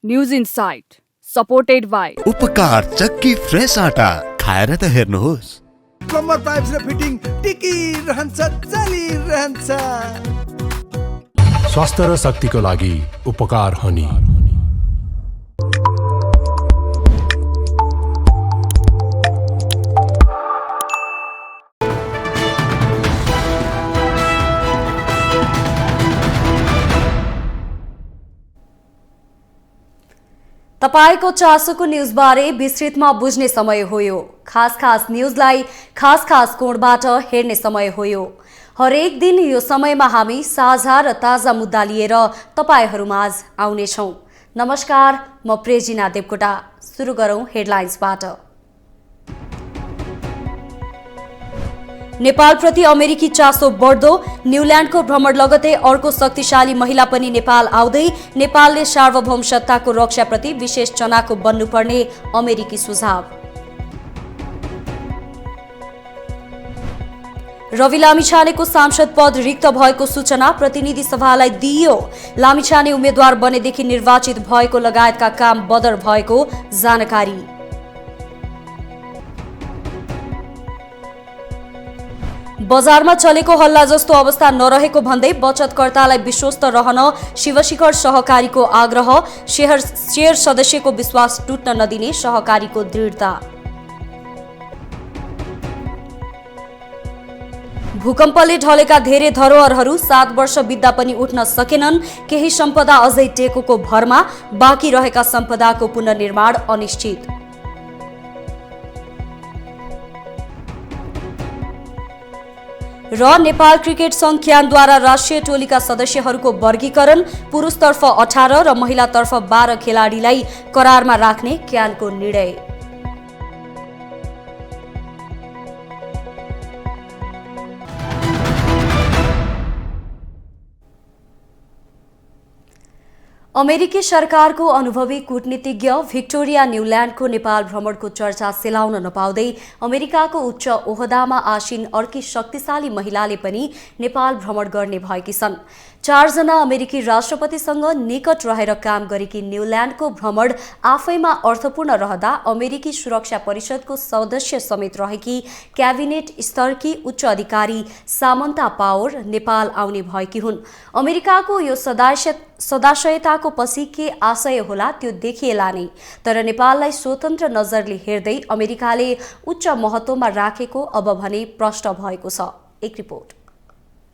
News insight supported by उपकार चक्की fresh आटा खाएर त हेर्नुहोस्। प्लम्बर पाइप्स र फिटिङ टिकिरहन्छ चलिरहन्छ। स्वास्थ्य र शक्तिको लागि उपकार हनी। तपाईको चासोको न्यूजबारे विस्तृतमा बुझ्ने समय हो यो। खास न्यूजलाई खास कोणबाट हेर्ने समय हो यो। हरेक दिन यो समयमा हामी साझा र ताजा मुद्दा लिएर तपाईहरुमाझ आउनेछौं। नमस्कार, म प्रेजिना देवकोटा। सुरु गरौं हेडलाइन्सबाट। नेपालप्रति अमेरिकी चासो बढ्दो, न्यूल्याण्डको भ्रमण लगतै अर्को शक्तिशाली महिला पनि नेपाल आउँदै, नेपालले सार्वभौम सत्ताको रक्षाप्रति विशेष चनाको बन्नुपर्ने अमेरिकी सुझाव। रवि लामिछानेको सांसद पद रिक्त भएको सूचना प्रतिनिधि सभालाई दिइयो। लामिछाने उम्मेद्वार बनेदेखि निर्वाचित भएको लगायतका काम बदर भएको जानकारी। बजारमा चलेको हल्ला जस्तो अवस्था नरहेको भन्दै बचतकर्तालाई विश्वस्त रहन शिवशिखर सहकारीको आग्रह। शेयर सदस्यको विश्वास टुट्न नदिने सहकारीको दृढता। भूकम्पले ढलेका धेरै धरोहरहरू 7 वर्ष बित्दा पनि उठ्न सकेनन्। केही सम्पदा अझै टेकोको भरमा, बाँकी रहेका सम्पदाको पुनर्निर्माण अनिश्चित। र नेपाल क्रिकेट संघ क्यानद्वारा राष्ट्रिय टोलीका सदस्यहरूको वर्गीकरण। पुरुषतर्फ 18 र महिलातर्फ 12 खेलाडीलाई करारमा राख्ने क्यानको निर्णय। अमेरिकी सरकारको अनुभवी कूटनीतिज्ञ भिक्टोरिया न्यूल्याण्डको नेपाल भ्रमणको चर्चा सेलाउन नपाउँदै अमेरिकाको उच्च ओहदामा आसीन अर्की शक्तिशाली महिलाले पनि नेपाल भ्रमण गर्ने भएकी छन्। 4 जना अमेरिकी राष्ट्रपतिसँग निकट रहेर काम गरेकी न्यूल्याण्डको भ्रमण आफैमा अर्थपूर्ण रहँदा अमेरिकी सुरक्षा परिषदको सदस्य समेत रहेकी क्याबिनेट स्तरकी उच्च अधिकारी सामन्ता पावर नेपाल आउने भएकी हुन्। अमेरिकाको यो सदाशयताको पछि के आशय होला त्यो देखिएला नै, तर नेपाललाई स्वतन्त्र नजरले हेर्दै अमेरिकाले उच्च महत्वमा राखेको अब भने प्रश्न भएको छ। एक रिपोर्ट।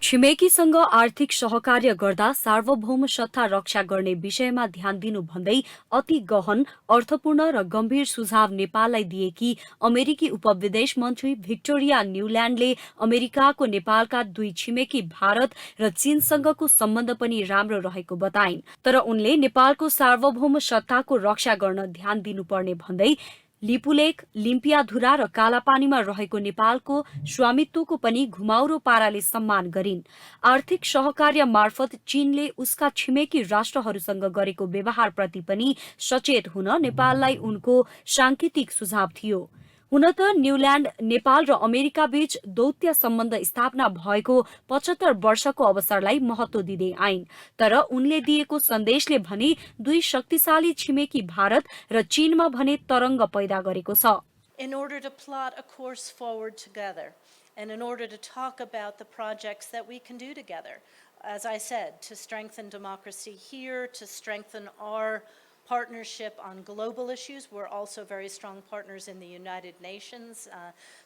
छिमेकीसँग आर्थिक सहकार्य गर्दा सार्वभौम सत्ता रक्षा गर्ने विषयमा ध्यान दिनु भन्दै अति गहन, अर्थपूर्ण र गम्भीर सुझाव नेपाललाई दिएकी अमेरिकी उपविदेश मन्त्री भिक्टोरिया न्यूल्याण्डले अमेरिकाको नेपालका 2 छिमेकी भारत र चीनसँगको सम्बन्ध पनि राम्रो रहेको बताइन्। तर उनले नेपालको सार्वभौम सत्ताको रक्षा गर्न ध्यान दिनुपर्ने भन्दै लिपुलेक, लिम्पियाधुरा र कालापानीमा रहेको नेपालको स्वामित्वको पनि घुमाउरो पाराले सम्मान गरिन्। आर्थिक सहकार्य मार्फत चीनले उसका छिमेकी राष्ट्रहरूसँग गरेको व्यवहारप्रति पनि सचेत हुन नेपाललाई उनको सांकेतिक सुझाव थियो। हुन त न्यूल्याण्ड नेपाल र अमेरिका बीच दौत्य सम्बन्ध स्थापना भएको 75 वर्षको अवसरलाई महत्व दिँदै आइन्। तर उनले दिएको सन्देशले भने 2 शक्तिशाली छिमेकी भारत र चीनमा भने तरंग पैदा गरेको छ। In order to plot a course forward together and in order to talk about the projects that we can do together, as I said, to strengthen democracy here, to strengthen our partnership on global issues. We're also very strong partners in the United Nations,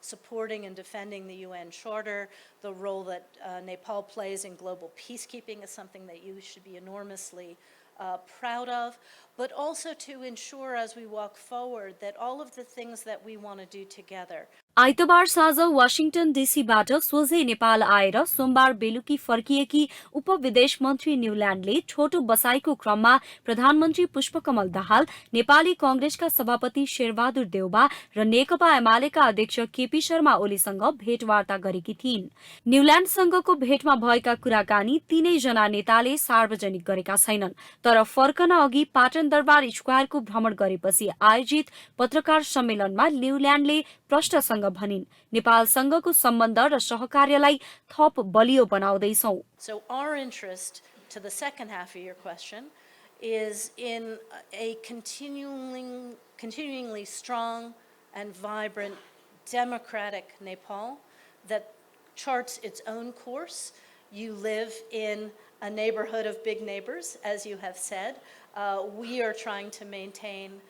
supporting and defending the UN Charter. The role that Nepal plays in global peacekeeping is something that you should be enormously proud of, but also to ensure as we walk forward that all of the things that we want to do together. आइतबार साँझ Washington डीसीबाट सोझै नेपाल आएर सोमबार बेलुकी फर्किएकी उपविदेश मन्त्री न्यूल्याण्डले छोटो बसाईको क्रममा प्रधानमन्त्री पुष्पकमल दाहाल, नेपाली कांग्रेसका सभापति शेरबहादुर देउबा र नेकपा एमालेका अध्यक्ष केपी शर्मा ओलीसँग भेटवार्ता गरेकी थिइन्। न्यूल्याण्डसँगको भेटमा भएका कुराकानी तीनै जना नेताले सार्वजनिक गरेका छैनन्, तर फर्कन अघि पाटन दरबार स्क्वायरको भ्रमण गरेपछि आयोजित पत्रकार सम्मेलनमा न्यूल्याण्डले प्रश्नसँग भनिन्, नेपालसँगको सम्बन्ध र सहकार्यलाई थप बलियो बनाउँदैछौं। So our interest, to the second half of your question, is in a continuingly strong and vibrant democratic Nepal that charts its own course. You live in a neighborhood of big neighbors, as you have said. We are trying to maintain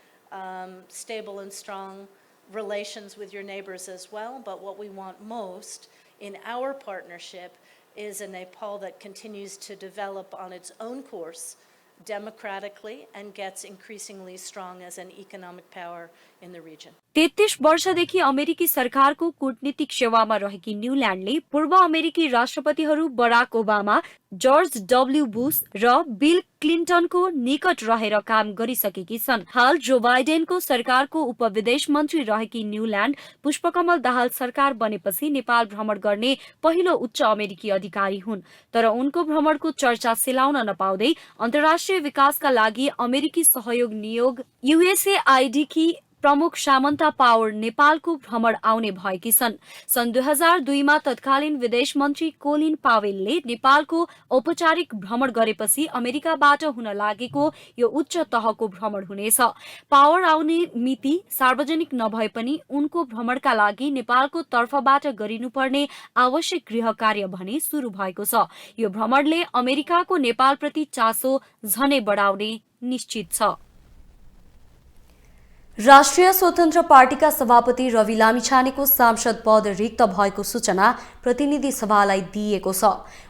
stable and strong relations with your neighbors as well, but what we want most in our partnership is a Nepal that continues to develop on its own course democratically and gets increasingly strong as an economic power in the region. 33 वर्षदेखि अमेरिकी सरकारको कूटनीतिक सेवामा रहेकी न्यूल्यान्डले पूर्व अमेरिकी राष्ट्रपतिहरू Barack Obama, George W Bush र बिल क्लिन्टनको निकट रहेर काम गरिसकेकी छन्। हाल जो बाइडेनको सरकारको उपविदेश मन्त्री रहेकी न्यूल्यान्ड पुष्पकमल दाहाल सरकार बनेपछि नेपाल भ्रमण गर्ने पहिलो उच्च अमेरिकी अधिकारी हुन्। तर उनको भ्रमणको चर्चा सेलाउन नपाउँदै अन्तर्राष्ट्रिय विकासका लागि अमेरिकी सहयोग नियोग USAID की प्रमुख सामन्ता पावर नेपालको भ्रमण आउने भएकी छन्। सन् 2002 मा तत्कालीन विदेश मन्त्री कोलिन पावेलले नेपालको औपचारिक भ्रमण गरेपछि अमेरिकाबाट हुन लागेको यो उच्च तहको भ्रमण हुनेछ। पावर आउने मिति सार्वजनिक नभए पनि उनको भ्रमणका लागि नेपालको तर्फबाट गरिनुपर्ने आवश्यक गृह कार्य भने सुरु भएको छ। यो भ्रमणले अमेरिकाको नेपालप्रति चासो झनै बढाउने निश्चित छ। राष्ट्रिय स्वतन्त्र पार्टीका सभापति रवि लामिछानेको सांसद पद रिक्त भएको सूचना प्रतिनिधि सभालाई दिएको छ।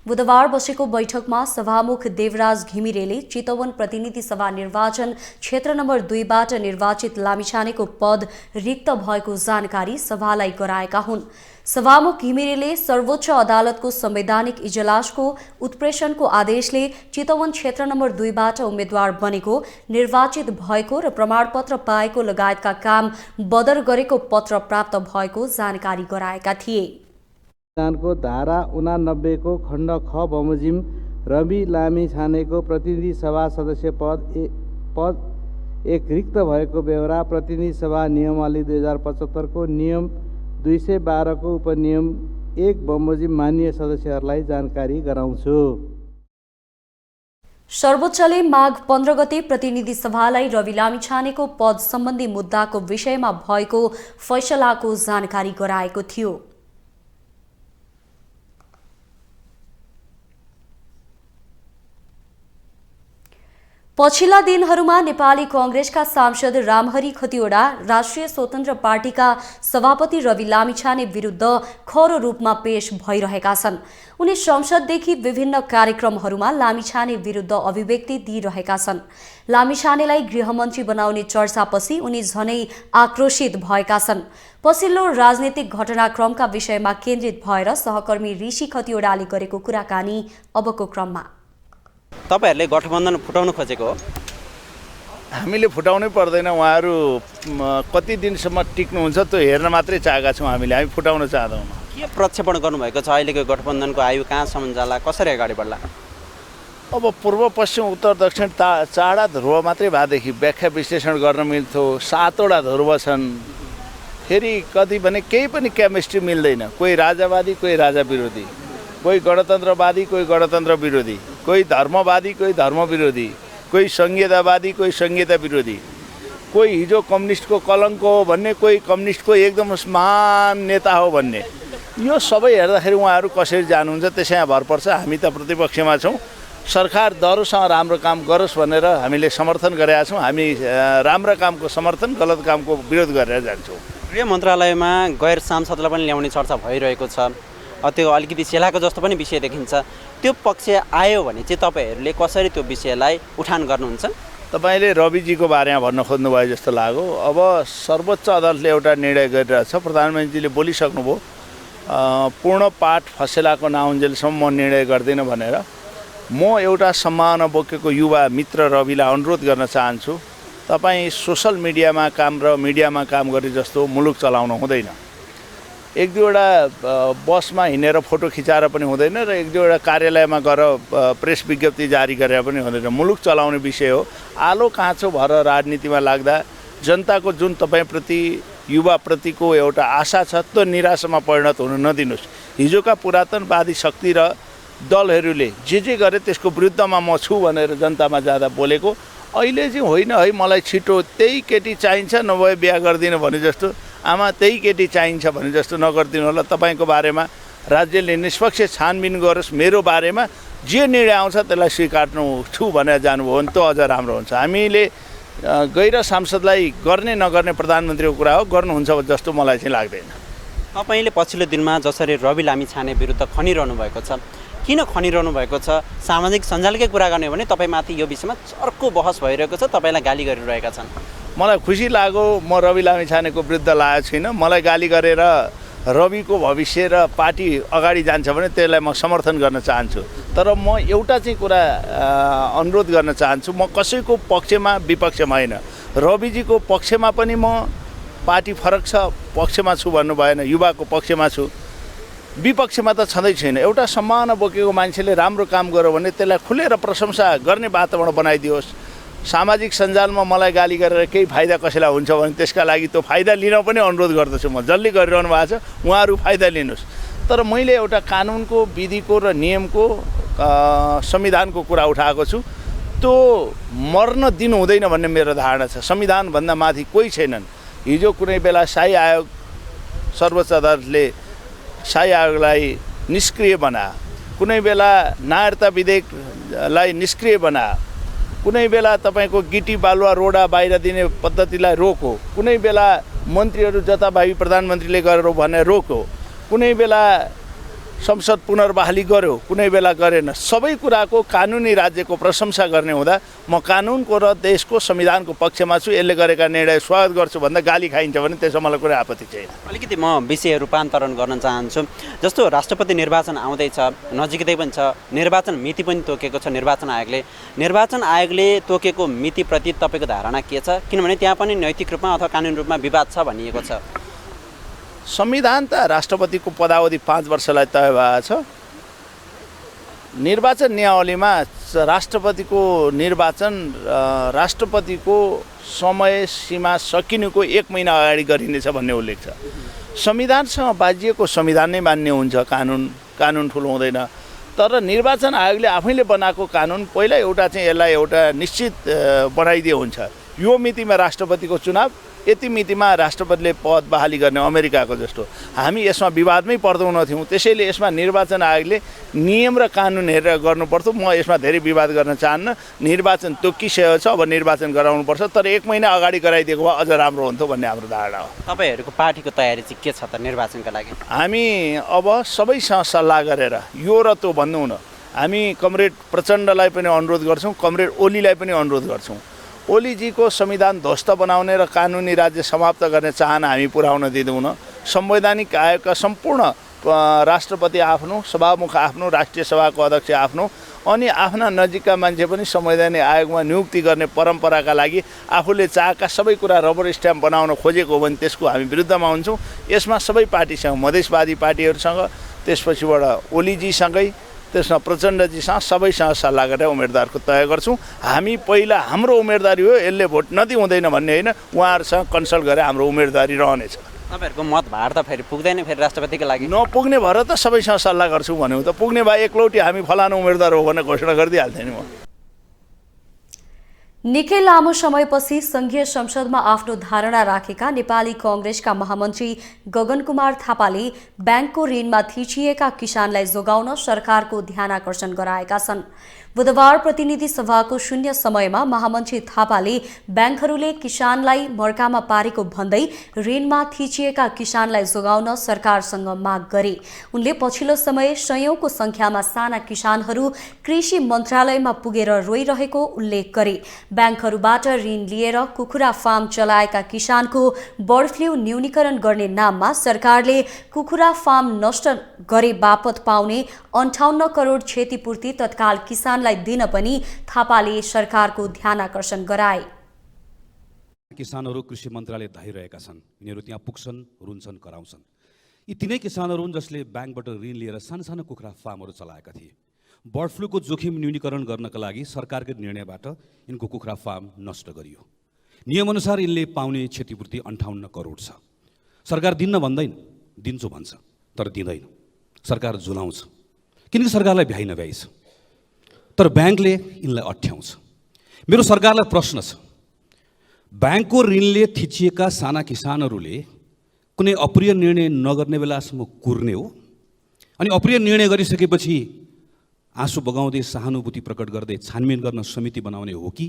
बुधबार बसेको बैठकमा सभामुख देवराज घिमिरेले चितवन प्रतिनिधि सभा निर्वाचन क्षेत्र नम्बर 2 बाट निर्वाचित लामिछानेको पद रिक्त भएको जानकारी सभालाई गराएका हुन्। सभामुख घिमिरेले सर्वोच्च अदालतको संवैधानिक इजलासको उत्प्रेषणको आदेशले चितवन क्षेत्र नम्बर 2 बाट उम्मेद्वार बनेको, निर्वाचित भएको र प्रमाणपत्र पाएको लगायतका काम बदर गरेको पत्र प्राप्त भएको जानकारी गराएका थिए। संविधानको धारा 89 को खण्ड ख बमोजिम रवि लामिछानेको प्रतिनिधि सभा सदस्य पद एक रिक्त भएको बेहोरा प्रतिनिधि सभा नियमावली 2075 को नियम 212 को उपनियम 1 बमोजिम मान्य सदस्यहरूलाई जानकारी गराउँछु। सर्वोच्चले माघ 15 गते प्रतिनिधि सभालाई रवि लामिछानेको पद सम्बन्धी मुद्दाको विषयमा भएको फैसलाको जानकारी गराएको थियो। पछिल्ला दिनहरूमा नेपाली कांग्रेसका सांसद रामहरि खतिवडा राष्ट्रिय स्वतन्त्र पार्टीका सभापति रवि लामिछाने विरुद्ध खरो रूपमा पेश भइरहेका छन्। उनी संसददेखि विभिन्न कार्यक्रमहरूमा लामिछाने विरुद्ध अभिव्यक्ति दिइरहेका छन्। लामिछानेलाई गृहमन्त्री बनाउने चर्चापछि उनी झनै आक्रोशित भएका छन्। पछिल्लो राजनीतिक घटनाक्रमका विषयमा केन्द्रित भएर सहकर्मी ऋषि खतिवडाले गरेको कुराकानी अबको क्रममा। तपाईहरुले गठबन्धन फुटाउन खोजेको हो? हामीले फुटाउनै पर्दैन। उहाँहरू कति दिनसम्म टिक्नुहुन्छ त्यो हेर्न मात्रै चाहेका छौँ। हामी फुटाउन चाहदैनौँ। के प्रक्षेपण गर्नुभएको छ? अहिलेको गठबन्धनको आयु कहाँसम्म जाला, कसरी अगाडि बढ्ला? अब पूर्व पश्चिम उत्तर दक्षिण चारवटा ध्रुव मात्रै भएदेखि व्याख्या विश्लेषण गर्न मिल्थ्यो। 7वटा ध्रुव छन्। फेरि कति भने केही पनि केमिस्ट्री मिल्दैन। कोही राजावादी, कोही राजा विरोधी, कोही गणतन्त्रवादी, कोही गणतन्त्र विरोधी, कोही धर्मवादी, कोही धर्म विरोधी, कोही संहितावादी, कोही संहिता विरोधी, कोही हिजो कम्युनिस्टको कलङ्क हो भन्ने, कोही कम्युनिस्टको एकदम महान नेता हो भन्ने। यो सबै हेर्दाखेरि उहाँहरू कसरी जानुहुन्छ त्यसैमा भर पर्छ। हामी त प्रतिपक्षमा छौँ। सरकार दरोसँग राम्रो काम गरोस् भनेर हामीले समर्थन गरेका छौँ। हामी राम्रो कामको समर्थन, गलत कामको विरोध गरेर जान्छौँ। गृह मन्त्रालयमा गैर सांसदलाई पनि ल्याउने चर्चा भइरहेको छ। त्यो अलिकति सेलाको जस्तो पनि विषय देखिन्छ। त्यो पक्ष आयो भने चाहिँ तपाईहरुले कसरी त्यो विषयलाई उठान गर्नुहुन्छ? तपाईले रविजीको बारेमा भन्न खोज्नुभयो जस्तो लाग्यो। अब सर्वोच्च अदालतले एउटा निर्णय गरिरहेछ। प्रधानमन्त्रीले बोलिसक्नुभयो पूर्ण पाठ फसेलाको नआउन्जेलसम्म म निर्णय गर्दिनँ भनेर। म एउटा सम्भावना बोकेको युवा मित्र रविलाई अनुरोध गर्न चाहन्छु, तपाईँ सोसल मिडियामा काम र मिडियामा काम गरे जस्तो मुलुक चलाउनु हुँदैन। एक दुईवटा बसमा हिँडेर फोटो खिचाएर पनि हुँदैन र एक दुईवटा कार्यालयमा गएर प्रेस विज्ञप्ति जारी गरेर पनि हुँदैन। मुलुक चलाउने विषय हो। आलो काँचो भएर राजनीतिमा लाग्दा जनताको जुन तपाईप्रति युवाप्रतिको एउटा आशा छ त्यो निराशामा परिणत हुन नदिनुहोस्। हिजोका पुरातनवादी शक्ति र दलहरूले जे गरे त्यसको विरुद्धमा म छु भनेर जनतामा जाँदा बोलेको। अहिले चाहिँ होइन है, मलाई छिटो त्यही केटी चाहिन्छ नभए बिहा गरिदिनु भने जस्तो, आमा त्यही केटी चाहिन्छ भने जस्तो नगरिदिनु होला। तपाईँको बारेमा राज्यले निष्पक्ष छानबिन गरोस्, मेरो बारेमा जे निर्णय आउँछ त्यसलाई स्वीकार्नु छु भनेर जानुभयो भने त अझ राम्रो हुन्छ। हामीले गैर सांसदलाई गर्ने नगर्ने प्रधानमन्त्रीको कुरा हो, गर्नुहुन्छ जस्तो मलाई चाहिँ लाग्दैन। तपाईँले पछिल्लो दिनमा जसरी रवि लामिछाने विरुद्ध खनिरहनु भएको छ, किन खनिरहनु भएको छ? सामाजिक सञ्जालकै कुरा गर्ने हो भने तपाईँमाथि यो विषयमा अर्को बहस भइरहेको छ, तपाईँलाई गाली गरिरहेका छन्। मलाई खुसी लाग्यो, म रवि लामिछानेको विरुद्ध लागेको छुइनँ। मलाई गाली गरेर रविको भविष्य र पार्टी अगाडि जान्छ भने त्यसलाई म समर्थन गर्न चाहन्छु। तर म एउटा चाहिँ कुरा अनुरोध गर्न चाहन्छु, म कसैको पक्षमा विपक्षमा होइन। रविजीको पक्षमा पनि म पार्टी फरक छ पक्षमा छु भन्नु भएन, युवाको पक्षमा छु, विपक्षमा त छँदै छैन। एउटा सम्मान बोकेको मान्छेले राम्रो काम गर्यो भने त्यसलाई खुलेर प्रशंसा गर्ने वातावरण बनाइदियोस्। सामाजिक सञ्जालमा मलाई गाली गरेर केही फाइदा कसैलाई हुन्छ भने त्यसका लागि त्यो फाइदा लिन पनि अनुरोध गर्दछु। म जसले गरिरहनु भएको छ उहाँहरू फाइदा लिनुहोस्। तर मैले एउटा कानुनको, विधिको र नियमको, संविधानको कुरा उठाएको छु। त्यो मर्न दिनु हुँदैन भन्ने मेरो धारणा छ। संविधानभन्दा माथि कोही छैनन्। हिजो कुनै बेला शाही आयोग, सर्वोच्च अदालतले शाही आयोगलाई निष्क्रिय बनायो, कुनै बेला नागरिकता विधेयकलाई निष्क्रिय बनायो, कुनै बेला तपाईँको गिटी बालुवा रोडा बाहिर दिने पद्धतिलाई रोक्यो, कुनै बेला मन्त्रीहरू जताभावी प्रधानमन्त्रीले गरेर भनेर रोक्यो, कुनै बेला संसद पुनर्बहाली गर्यो, कुनै बेला गरेन। सबै कुराको कानुनी राज्यको प्रशंसा गर्ने हुँदा म कानुनको र देशको संविधानको पक्षमा छु। यसले गरेका निर्णय स्वागत गर्छु भन्दा गाली खाइन्छ भने त्यसमा मलाई कुनै आपत्ति छैन। अलिकति म विषय रूपान्तरण गर्न चाहन्छु। जस्तो राष्ट्रपति निर्वाचन आउँदैछ, नजिकै पनि छ, निर्वाचन मिति पनि तोकेको छ निर्वाचन आयोगले। निर्वाचन आयोगले तोकेको मितिप्रति तपाईँको धारणा के छ? किनभने त्यहाँ पनि नैतिक रूपमा अथवा कानुनी रूपमा विवाद छ भनिएको छ। संविधान त राष्ट्रपतिको पदावधि 5 वर्षलाई तय भएको छ। निर्वाचन नियावलीमा राष्ट्रपतिको निर्वाचन राष्ट्रपतिको समय सीमा सकिनुको 1 महिना अगाडि गरिनेछ भन्ने उल्लेख छ। संविधानसँग बाजिएको संविधान नै मान्य हुन्छ, कानुन ठुलो हुँदैन। तर निर्वाचन आयोगले आफैले बनाएको कानुन पहिला एउटा चाहिँ यसलाई एउटा निश्चित बनाइदिए हुन्छ। यो मितिमा राष्ट्रपतिको चुनाव, यति मितिमा राष्ट्रपतिले पद बहाली गर्ने, अमेरिकाको जस्तो। हामी यसमा विवादमै पर्दैनौँ थियौँ। त्यसैले यसमा निर्वाचन आयोगले नियम र कानुन हेरेर गर्नुपर्छ। म यसमा धेरै विवाद गर्न चाहन्न। निर्वाचन तोकिसकेको छ, अब निर्वाचन गराउनुपर्छ। तर 1 महिना अगाडि गराइदिएको भए अझ राम्रो हुन्थ्यो भन्ने हाम्रो धारणा हो। तपाईँहरूको पार्टीको तयारी चाहिँ के छ त निर्वाचनका लागि? हामी अब सबैसँग सल्लाह गरेर यो र त्यो भन्दैनौँ। हामी कमरेड प्रचण्डलाई पनि अनुरोध गर्छौँ, कमरेड ओलीलाई पनि अनुरोध गर्छौँ। ओलीजीको संविधान ध्वस्त बनाउने र कानुनी राज्य समाप्त गर्ने चाहना हामी पुर्याउन दिँदैनौँ। संवैधानिक आयोगका सम्पूर्ण राष्ट्रपति आफ्नो, सभामुख आफ्नो, राष्ट्रिय सभाको अध्यक्ष आफ्नो, अनि आफ्ना नजिकका मान्छे पनि संवैधानिक आयोगमा नियुक्ति गर्ने परम्पराका लागि आफूले चाहेका सबै कुरा रबर स्ट्याम्प बनाउन खोजेको हो भने त्यसको हामी विरुद्धमा हुन्छौँ। यसमा सबै पार्टीसँग, मधेसवादी पार्टीहरूसँग, त्यसपछिबाट ओलीजीसँगै, त्यसमा प्रचण्डजीसँग सबैसँग सल्लाह गरेर उम्मेदवारको तय गर्छौँ। हामी पहिला हाम्रो उम्मेदवारी हो, यसले भोट नदिई हुँदैन भन्ने होइन, उहाँहरूसँग कन्सल्ट गरेर हाम्रो उम्मेदवारी रहनेछ। तपाईँहरूको मत भार त फेरि पुग्दैन फेरि राष्ट्रपतिको लागि? नपुग्ने भएर त सबैसँग सल्लाह गर्छौँ भन्यो त पुग्ने भए एकलौटी हामी फलानु उम्मेदवार हो भनेर घोषणा गरिदिइहाल्थेँ नि म। निकै लामो समयपछि संघीय संसदमा आफ्नो धारणा राखेका नेपाली कांग्रेसका महामन्त्री गगन कुमार थापाले ब्याङ्कको ऋणमा थिचिएका किसानलाई जोगाउन सरकारको ध्यानाकर्षण गराएका छन्। बुधबार प्रतिनिधि सभाको शून्य समयमा महामन्त्री थापाले ब्याङ्कहरूले किसानलाई मर्कामा पारेको भन्दै ऋणमा थिचिएका किसानलाई जोगाउन सरकारसँग माग गरे। उनले पछिल्लो समय सयौंको संख्यामा साना किसानहरू कृषि मन्त्रालयमा पुगेर रोइरहेको उल्लेख गरे। ब्याङ्कहरूबाट ऋण लिएर कुखुरा फार्म चलाएका किसानको बर्ड फ्लू न्यूनीकरण गर्ने नाममा सरकारले कुखुरा फार्म नष्ट गरे बापत पाउने 58 करोड क्षतिपूर्ति तत्काल किसानलाई दिन पनि थापाले सरकारको ध्यानाकर्षण गराए। किसानहरू कृषि मन्त्रालय धाइरहेका छन्, यिनीहरू त्यहाँ पुग्छन्, रुन्छन्, कराउँछन्। यी तिनै किसानहरू हुन् जसले ब्याङ्कबाट ऋण लिएर सानो सानो कुखुरा फार्महरू चलाएका थिए। बर्ड फ्लूको जोखिम न्यूनीकरण गर्नका लागि सरकारको निर्णयबाट यिनको कुखुरा फार्म नष्ट गरियो। नियमअनुसार यिनले पाउने क्षतिपूर्ति 58 करोड छ। सरकार दिन्न भन्दैन, दिन्छु भन्छ, तर दिँदैन। सरकार झुलाउँछ। किनकि सरकारलाई भ्याइ नभ्याइ छ, तर ब्याङ्कले यिनलाई अठ्याउँछ। मेरो सरकारलाई प्रश्न छ, ब्याङ्कको ऋणले थिचिएका साना किसानहरूले कुनै अप्रिय निर्णय नगर्ने बेलासम्म कुर्ने हो, अनि अप्रिय निर्णय गरिसकेपछि आँसु बगाउँदै सहानुभूति प्रकट गर्दै छानबिन गर्न समिति बनाउने हो कि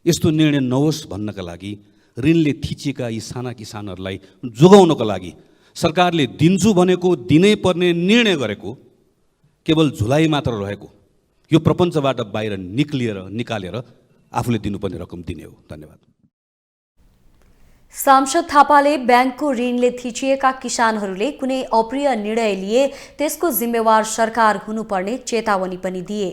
यस्तो निर्णय नहोस् भन्नका लागि ऋणले थिचिएका यी साना किसानहरूलाई जोगाउनको लागि सरकारले दिन्छु भनेको दिनै पर्ने निर्णय गरेको केवल झुलाइ मात्र रहेको यो प्रपञ्चबाट बाहिर निकालेर आफूले दिनुपर्ने रकम दिने हो। धन्यवाद। सांसद थापाले ब्याङ्कको ऋणले थिचिएका किसानहरूले कुनै अप्रिय निर्णय लिए त्यसको जिम्मेवार सरकार हुनुपर्ने चेतावनी पनि दिए।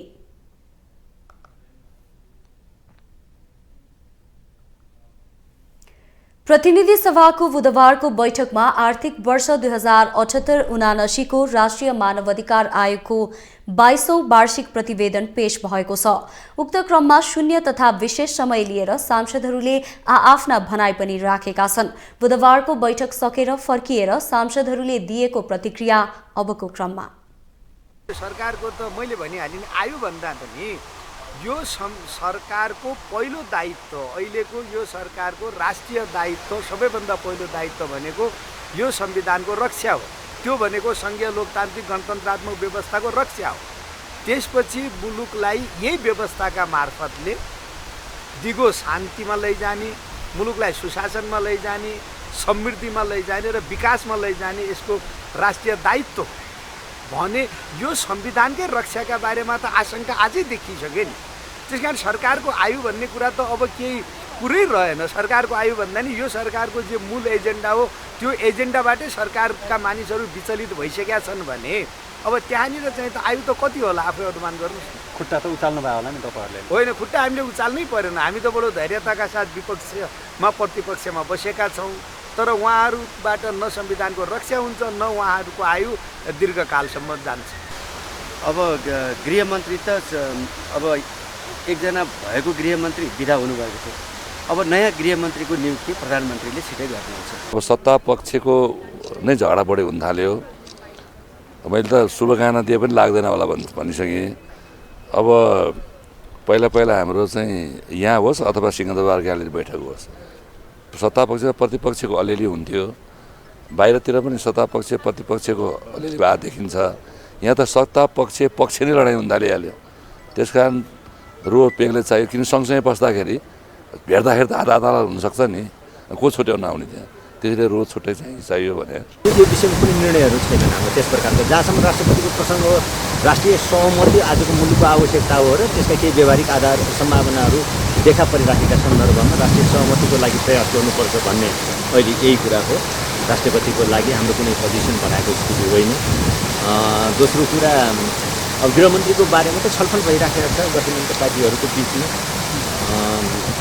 प्रतिनिधि सभाको बुधबारको बैठकमा आर्थिक वर्ष 2078-79 को राष्ट्रिय मानवाधिकार आयोगको 22औं वार्षिक प्रतिवेदन पेश भएको छ। उक्त क्रममा शून्य तथा विशेष समय लिएर सांसदहरूले आफ्ना भनाइ पनि राखेका छन्। बुधबारको बैठक सकेर फर्किएर सांसदहरूले दिएको प्रतिक्रिया अबको क्रममा। सरकारको त मैले भनिहालेँ नि, आयो भन्दा पनि यो सरकारको पहिलो दायित्व, अहिलेको यो सरकारको राष्ट्रिय दायित्व, सबैभन्दा पहिलो दायित्व भनेको यो संविधानको रक्षा हो। त्यो भनेको संघीय लोकतान्त्रिक गणतन्त्रात्मक व्यवस्थाको रक्षा हो। त्यसपछि मुलुकलाई यही व्यवस्थाका मार्फतले दिगो शान्तिमा लैजाने, मुलुकलाई सुशासनमा लैजाने, समृद्धिमा लैजाने र विकासमा लैजाने यसको राष्ट्रिय दायित्व भने यो संविधानकै रक्षाका बारेमा त आशंका अझै देखिसक्यो नि। त्यसकारण सरकारको आयु भन्ने कुरा त अब केही कुरै रहेन। सरकारको आयु भन्दा नि यो सरकारको जो मूल एजेन्डा हो त्यो एजेन्डाबाटै सरकारका मानिसहरू विचलित भइसकेका छन् भने अब त्यहाँनिर चाहिँ त आयु त कति होला आफै अनुमान गर्नुहोस्। खुट्टा त उचाल्नु भयो होला नि तपाईँहरूले? होइन, खुट्टा हामीले उचाल्नै परेन। हामी त बडो धैर्यताका साथ विपक्षमा प्रतिपक्षमा बसेका छौँ, तर उहाँहरूबाट न संविधानको रक्षा हुन्छ न उहाँहरूको आयु दीर्घकालसम्म जान्छ। अब गृहमन्त्री त अब एकजना भएको गृहमन्त्री विदा हुनुभएको छ। अब नयाँ गृहमन्त्रीको नियुक्ति प्रधानमन्त्रीले छिटै गर्नुहुन्छ। अब सत्ता पक्षको नै झगडा बढी हुन थाल्यो। मैले त शुभकामना दिए पनि लाग्दैन होला भनिसकेँ। अब पहिला हाम्रो चाहिँ यहाँ होस् अथवा सिंहदरबार ग्यालेरी बैठक होस्, सत्तापक्ष र प्रतिपक्षको अलिअलि हुन्थ्यो। बाहिरतिर पनि सत्तापक्ष प्रतिपक्षको अलिअलि भए देखिन्छ। यहाँ त सत्तापक्ष नै लडाइँ हुन थालिहाल्यो। त्यस कारण रोड पेगले चाहियो, किन सँगसँगै बस्दाखेरि भेट्दाखेरि त आधा हुनसक्छ नि, को छुट्याउन आउने त्यहाँ, त्यसैले रोड छुट्टै चाहियो भने यो विषयमा कुनै निर्णयहरू छैनन् हाम्रो त्यस प्रकारको। जहाँसम्म राष्ट्रपतिको प्रसङ्ग हो, राष्ट्रिय सहमति आजको मुलुकको आवश्यकता हो र त्यसका केही व्यावहारिक आधार सम्भावनाहरू देखा परिराखेका सन्दर्भमा राष्ट्रिय सहमतिको लागि प्रयास गर्नुपर्छ भन्ने अहिले यही कुरा हो। राष्ट्रपतिको लागि हाम्रो कुनै पोजिसन बनाएको स्थिति होइन। दोस्रो कुरा, अब गृहमन्त्रीको बारेमा त छलफल भइराखेको छ गठबन्धन पार्टीहरूको बिचमा।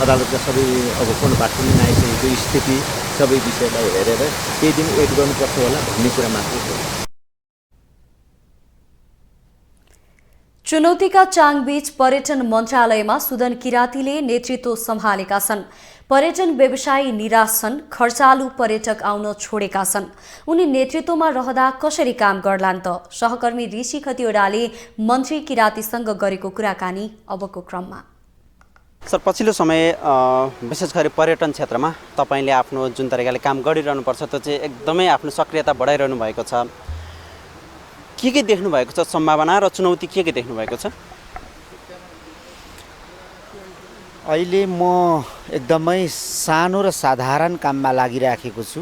अदालतका सबै अब कोनबाट पनि आइसकेको स्थिति, सबै विषयलाई हेरेर केही दिन वेट गर्नुपर्छ होला भन्ने कुरा मात्रै हो। चुनौतीका चाङबीच पर्यटन मन्त्रालयमा सुदन किरातीले नेतृत्व सम्हालेका छन्। पर्यटन व्यवसायी निराश छन्, खर्चालु पर्यटक आउन छोडेका छन्। उनी नेतृत्वमा रहँदा कसरी काम गर्लान् त? सहकर्मी ऋषि खतिवडाले मन्त्री किरातीसँग गरेको कुराकानी अबको क्रममा। सर, पछिल्लो समय विशेष गरी पर्यटन क्षेत्रमा तपाईँले आफ्नो जुन तरिकाले काम गरिरहनुपर्छ त्यो चाहिँ एकदमै आफ्नो सक्रियता बढाइरहनु भएको छ। के देख्नु भएको छ सम्भावना र चुनौती के देख्नु भएको छ? अहिले म एकदमै सानो र साधारण काममा लागिराखेको छु।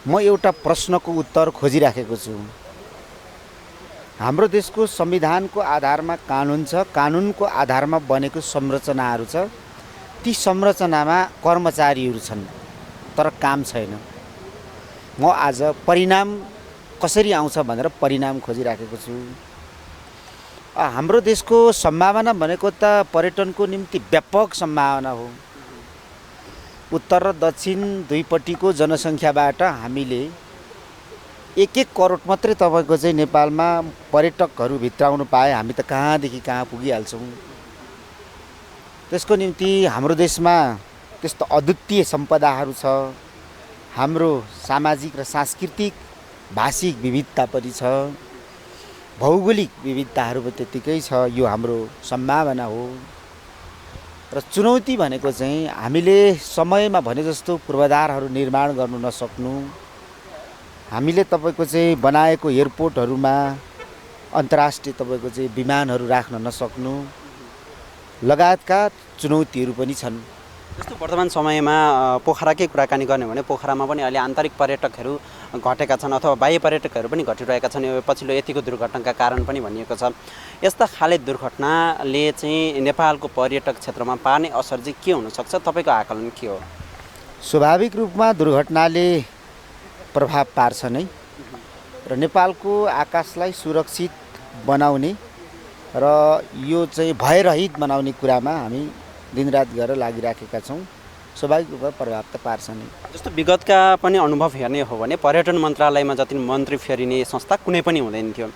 म एउटा प्रश्नको उत्तर खोजिराखेको छु। हाम्रो देशको संविधानको आधारमा कानुन छ, कानुनको आधारमा बनेको संरचनाहरू छ। ती संरचनामा कर्मचारीहरू छन् तर काम छैन। म आज परिणाम कसरी आउँछ भनेर परिणाम खोजिराखेको छु। हाम्रो देशको सम्भावना भनेको त पर्यटनको निम्ति व्यापक सम्भावना हो। उत्तर र दक्षिण दुईपट्टिको जनसङ्ख्याबाट हामीले 1-1 करोड मात्रै तपाईँको चाहिँ नेपालमा पर्यटकहरू भित्राउनु पाए हामी त कहाँदेखि कहाँ पुगिहाल्छौँ। त्यसको निम्ति हाम्रो देशमा त्यस्तो अद्वितीय सम्पदाहरू छ। हाम्रो सामाजिक र सांस्कृतिक भाषिक विविधता पनि छ। भौगोलिक विविधताहरू पनि त्यत्तिकै छ। यो हाम्रो सम्भावना हो र चुनौती भनेको चाहिँ हामीले समयमा भने जस्तो पूर्वाधारहरू निर्माण गर्नु नसक्नु, हामीले तपाईँको चाहिँ बनाएको एयरपोर्टहरूमा अन्तर्राष्ट्रिय तपाईँको चाहिँ विमानहरू राख्न नसक्नु लगायतका चुनौतीहरू पनि छन्। जस्तो वर्तमान समयमा पोखराकै कुराकानी गर्ने हो भने पोखरामा पनि अहिले आन्तरिक पर्यटकहरू घटेका छन् अथवा बाह्य पर्यटकहरू पनि घटिरहेका छन्। यो पछिल्लो यतिको दुर्घटनाका कारण पनि भनिएको छ। यस्ता खाले दुर्घटनाले चाहिँ नेपालको पर्यटक क्षेत्रमा पार्ने असर चाहिँ के हुनसक्छ? तपाईँको आकलन के हो? स्वाभाविक रूपमा दुर्घटनाले प्रभाव पार्छ नै र नेपालको आकाशलाई सुरक्षित बनाउने र यो चाहिँ भयरहित बनाउने कुरामा हामी दिनरात गरेर लागिराखेका छौँ। स्वाभाविक रूपमा प्रभाव त पार्छ नै। जस्तो विगतका पनि अनुभव हेर्ने हो भने पर्यटन मन्त्रालयमा जति मन्त्री फेरिने संस्था कुनै पनि हुँदैन थियो।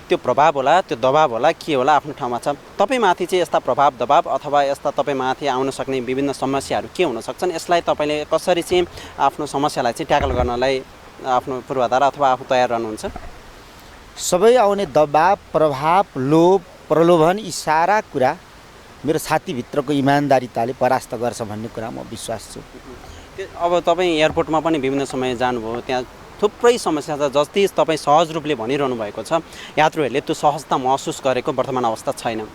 त्यो प्रभाव होला, त्यो दबाब होला, के होला आफ्नो ठाउँमा छ। तपाईँमाथि चाहिँ यस्ता प्रभाव दबाब अथवा यस्ता तपाईँमाथि आउन सक्ने विभिन्न समस्याहरू के हुन सक्छन्? यसलाई तपाईँले कसरी चाहिँ आफ्नो समस्यालाई चाहिँ ट्याकल गर्नलाई आफ्नो पूर्वाधार अथवा आफू तयार रहनुहुन्छ? सबै आउने दबाब, प्रभाव, लोभ, प्रलोभन यी सारा कुरा मेरो छातीभित्रको इमान्दारिताले परास्त गर्छ भन्ने कुरा म विश्वास छु। अब तपाईँ एयरपोर्टमा पनि विभिन्न समय जानुभयो, त्यहाँ थुप्रै समस्या छ। जति तपाईँ सहज रूपले भनिरहनु भएको छ, यात्रुहरूले त्यो सहजता महसुस गरेको वर्तमान अवस्था छैन।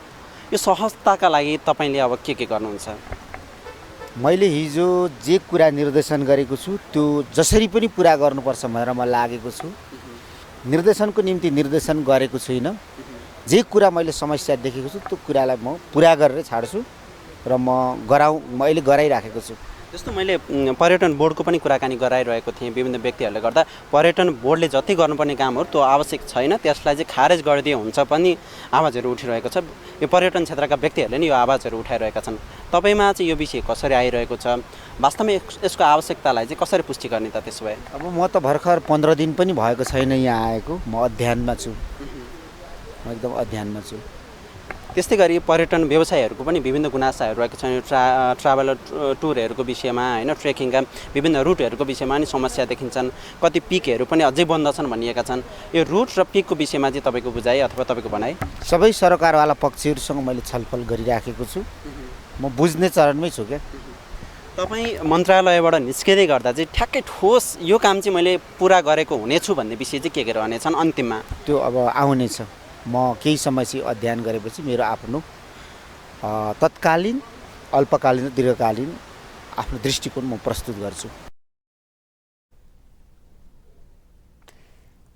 यो सहजताका लागि तपाईँले अब के गर्नुहुन्छ? मैले हिजो जे कुरा निर्देशन गरेको छु त्यो जसरी पनि पुरा गर्नुपर्छ भनेर म लागेको छु। निर्देशनको निम्ति निर्देशन गरेको छुइनँ। जे कुरा मैले समस्या देखेको छु त्यो कुरालाई म पुरा गरेर छाड्छु र म अहिले गराइराखेको छु। जस्तो मैले पर्यटन बोर्डको पनि कुराकानी गराइरहेको थिएँ। विभिन्न व्यक्तिहरूले गर्दा पर्यटन बोर्डले जति गर्नुपर्ने कामहरू त्यो आवश्यक छैन, त्यसलाई चाहिँ खारेज गरिदिए हुन्छ पनि आवाजहरू उठिरहेको छ। यो पर्यटन क्षेत्रका व्यक्तिहरूले नि यो आवाजहरू उठाइरहेका छन्। तपाईँमा चाहिँ यो विषय कसरी आइरहेको छ? वास्तवमा यसको आवश्यकतालाई चाहिँ कसरी पुष्टि गर्ने त त्यसो भए? अब म त भर्खर 15 दिन पनि भएको छैन यहाँ आएको। म अध्ययनमा छु, म एकदम अध्ययनमा छु। त्यस्तै गरी पर्यटन व्यवसायहरूको पनि विभिन्न गुनासाहरू रहेका छन्। ट्राभलर टुरहरूको विषयमा होइन, ट्रेकिङका विभिन्न रुटहरूको विषयमा नि समस्या देखिन्छन्। कति पिकहरू पनि अझै बन्द छन् भनिएका छन्। यो रुट र पिकको विषयमा चाहिँ तपाईँको बुझाइ अथवा तपाईँको भनाइ? सबै सरकारवाला पक्षहरूसँग मैले छलफल गरिराखेको छु। म बुझ्ने चरणमै छु क्या। तपाईँ मन्त्रालयबाट निस्किँदै गर्दा चाहिँ ठ्याक्कै ठोस यो काम चाहिँ मैले पुरा गरेको हुनेछु भन्ने विषय चाहिँ के रहनेछन् अन्तिममा? त्यो अब आउनेछ। म केही समयपछि अध्ययन गरेपछि मेरो आफ्नो तत्कालीन, अल्पकालीन र दीर्घकालीन आफ्नो दृष्टिकोण म प्रस्तुत गर्छु।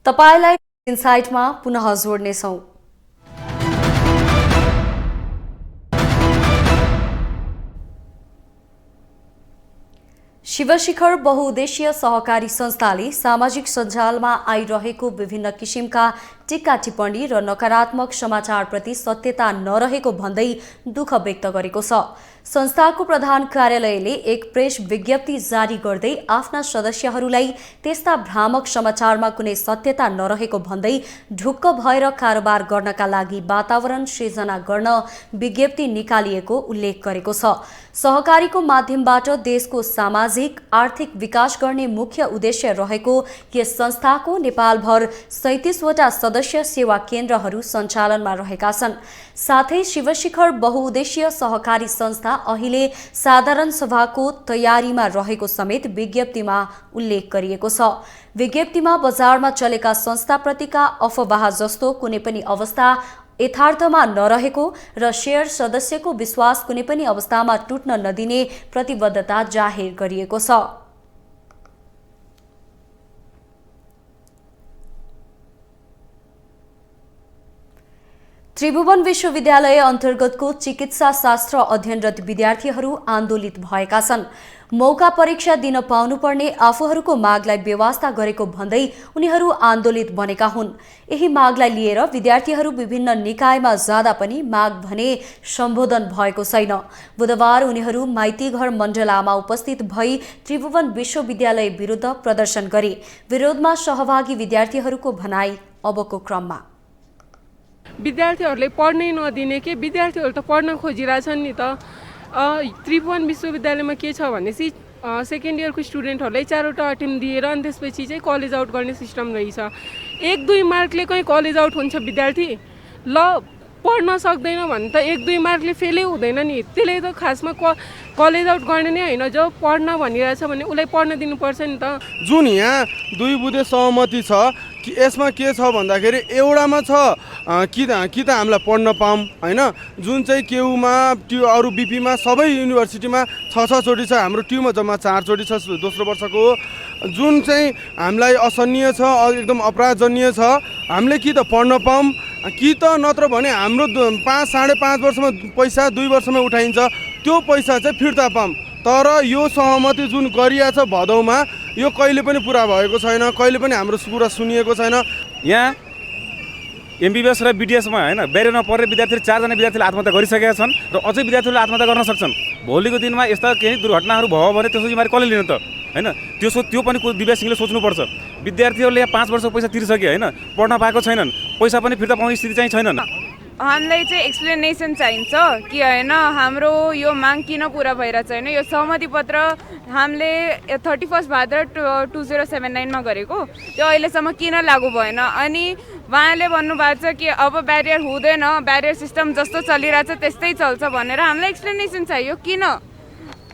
तपाईलाई इनसाइटमा पुनः जोड्नेछौँ। शिवशिखर बहुउद्देश्य सहकारी संस्थाले सामाजिक सञ्जालमा आइरहेको विभिन्न किसिमका टिक्का टिप्पणी र नकारात्मक समाचारप्रति सत्यता नरहेको भन्दै दुःख व्यक्त गरेको छ। संस्थाको प्रधान कार्यालयले एक प्रेस विज्ञप्ति जारी गर्दै आफ्ना सदस्यहरूलाई त्यस्ता भ्रामक समाचारमा कुनै सत्यता नरहेको भन्दै ढुक्क भएर कारोबार गर्नका लागि वातावरण सृजना गर्न विज्ञप्ति निकालिएको उल्लेख गरेको छ। सहकारीको माध्यमबाट देशको सामाजिक आर्थिक विकास गर्ने मुख्य उद्देश्य रहेको यस संस्थाको नेपालभर 37वटा सदस्य सेवा केन्द्रहरू सञ्चालनमा रहेका छन्। साथै शिवशिखर बहुउद्देश्य सहकारी संस्था अहिले साधारण सभाको तयारीमा रहेको समेत विज्ञप्तिमा उल्लेख गरिएको छ। विज्ञप्तिमा बजारमा चलेका संस्थाप्रतिका अफवाह जस्तो कुनै पनि अवस्था यथार्थमा नरहेको र शेयर सदस्यको विश्वास कुनै पनि अवस्थामा टुट्न नदिने प्रतिबद्धता जाहेर गरिएको छ। त्रिभुवन विश्वविद्यालय अन्तर्गतको चिकित्सा शास्त्र अध्ययनरत विद्यार्थीहरू आन्दोलित भएका छन्। मौका परीक्षा दिन पाउनुपर्ने आफूहरूको मागलाई बेवास्ता गरेको भन्दै उनीहरू आन्दोलित बनेका हुन्। यही मागलाई लिएर विद्यार्थीहरू विभिन्न निकायमा जाँदा पनि माग भने सम्बोधन भएको छैन। बुधबार उनीहरू माइतीघर मण्डलामा उपस्थित भई त्रिभुवन विश्वविद्यालय विरुद्ध प्रदर्शन गरे। विरोधमा सहभागी विद्यार्थीहरूको भनाई अबको क्रममा। विद्यार्थीहरूले पढ्नै नदिने के विद्यार्थीहरू त पढ्न खोजिरहेछन् नि त। त्रिभुवन विश्वविद्यालयमा के छ भनेपछि सेकेन्ड इयरको स्टुडेन्टहरूलाई 4वटा अटेम्प दिएर अनि त्यसपछि चाहिँ कलेज आउट गर्ने सिस्टम रहेछ। 1-2 मार्कले कहीँ कलेज आउट हुन्छ विद्यार्थी ल पढ्न सक्दैन भने त 1-2 मार्कले फेलै हुँदैन नि त्यसले त खासमा कलेज आउट गर्ने नै होइन जो पढ्न भनिरहेछ भने उसलाई पढ्न दिनुपर्छ नि त जुन यहाँ दुई बुँदे सहमति छ कि यसमा के छ भन्दाखेरि एउटामा छ कि त हामीलाई पढ्न पाऊँ होइन जुन चाहिँ केयुमा अरू बिपीमा सबै युनिभर्सिटीमा 6 चोटि छ हाम्रो ट्युमा जम्मा 4 चोटि छ दोस्रो वर्षको जुन चाहिँ हामीलाई असहनीय छ एकदम अपराधजन्य छ हामीले कि त पढ्न पाऊँ कि त नत्र भने हाम्रो 5-5.5 वर्षमा पैसा 2 वर्षमा उठाइन्छ त्यो पैसा चाहिँ फिर्ता पाऊँ तर यो सहमति जुन गरिएको छ भदौमा यो कहिले पनि पुरा भएको छैन कहिले पनि हाम्रो कुरा सुनिएको छैन यहाँ एमबीबीएस र बीडीएसमा होइन ब्यारियरमा पढ्ने विद्यार्थीहरू 4 जना विद्यार्थीले आत्महत्या गरिसकेका छन् र अझै विद्यार्थीहरूले आत्महत्या गर्न सक्छन् भोलिको दिनमा यस्ता केही दुर्घटनाहरू भयो भने त्यसको जिम्मेवारी कसले लिनु त होइन त्यो पनि दिव्या सिंहले सोच्नुपर्छ विद्यार्थीहरूले यहाँ 5 वर्षको पैसा तिरिसके होइन पढ्न पाएको छैनन् पैसा पनि फिर्ता पाउने स्थिति चाहिँ छैनन् हामीलाई चाहिँ एक्सप्लेनेसन चाहिन्छ कि होइन हाम्रो यो माग किन पुरा भइरहेको छैन यो सहमति पत्र हामीले 31 भाद्र 2079 गरेको त्यो अहिलेसम्म किन लागू भएन अनि उहाँले भन्नुभएको छ कि अब ब्यारियर हुँदैन ब्यारियर सिस्टम जस्तो चलिरहेछ त्यस्तै चल्छ भनेर हामीलाई एक्सप्लेनेसन चाहियो किन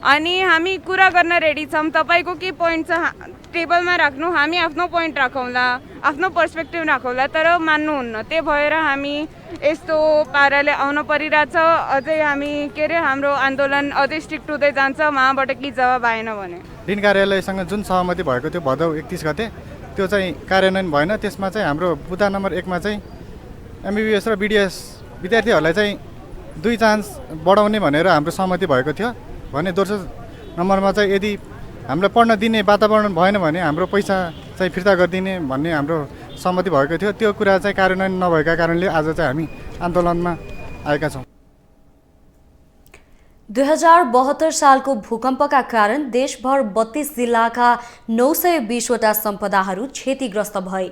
अनि हामी कुरा गर्न रेडी छौँ तपाईँको के पोइन्ट छ टेबलमा राख्नु हामी आफ्नो पोइन्ट राखौँला आफ्नो पर्सपेक्टिभ राखौँला तर मान्नुहुन्न त्यही भएर हामी यस्तो पाराले आउन परिरहेछ अझै हामी के अरे हाम्रो आन्दोलन अझै स्ट्रिक्ट हुँदै जान्छ उहाँबाट के जवाब आएन भने डिन कार्यालयसँग जुन सहमति भएको थियो भदौ 31 गते त्यो चाहिँ कार्यान्वयन भएन त्यसमा चाहिँ हाम्रो मुद्दा नम्बर 1 मा चाहिँ एमबीबीएस र बीडीएस विद्यार्थीहरूलाई चाहिँ 2 चान्स बढाउने भनेर हाम्रो सहमति भएको थियो भने दोस्रो नम्बरमा चाहिँ यदि हामीलाई पढ्न दिने वातावरण भएन भने हाम्रो पैसा चाहिँ फिर्ता गरिदिने भन्ने हाम्रो सहमति भएको थियो त्यो कुरा चाहिँ कार्यान्वयन नभएका कारणले आज चाहिँ हामी आन्दोलनमा आएका छौँ 2072 सालको भूकम्पका कारण देशभर 32 जिल्लाका 920वटा सम्पदाहरू क्षतिग्रस्त भए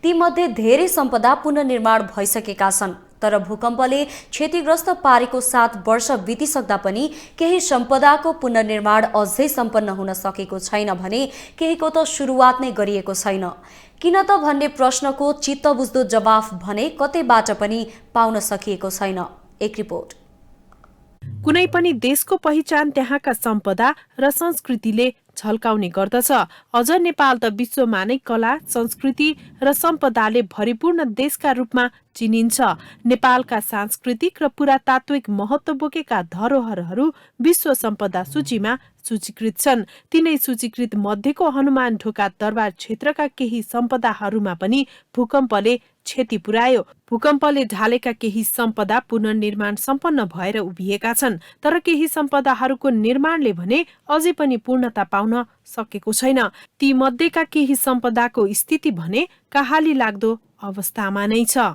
तीमध्ये धेरै सम्पदा पुनर्निर्माण भइसकेका छन् तर भूकम्पले क्षतिग्रस्त पारेको 7 वर्ष बितिसक्दा पनि केही सम्पदाको पुनर्निर्माण अझै सम्पन्न हुन सकेको छैन भने केहीको त सुरुवात नै गरिएको छैन किन त भन्ने प्रश्नको चित्तबुझ्दो जवाफ भने कतैबाट पनि पाउन सकिएको छैन एक रिपोर्ट कुनै पनि देशको पहिचान त्यहाँका सम्पदा र संस्कृतिले झल्काउने गर्दछ अझ नेपाल त विश्वमा नै कला संस्कृति र सम्पदाले भरिपूर्ण देशका रूपमा चिनिन्छ नेपालका सांस्कृतिक र पुरातात्विक महत्त्व बोकेका धरोहरहरू विश्व सम्पदा सूचीमा सूचीकृत छन् तिनै सूचीकृत मध्येको हनुमान ढोका दरबार क्षेत्रका केही सम्पदाहरूमा पनि भूकम्पले क्षति पुर्यायो भूकम्पले ढालेका केही सम्पदा पुनर्निर्माण सम्पन्न भएर उभिएका छन् तर केही सम्पदाहरूको निर्माणले भने अझै पनि पूर्णता पाउन सकेको छैन ती मध्येका केही सम्पदाको स्थिति भने कहाली लाग्दो अवस्थामा नै छ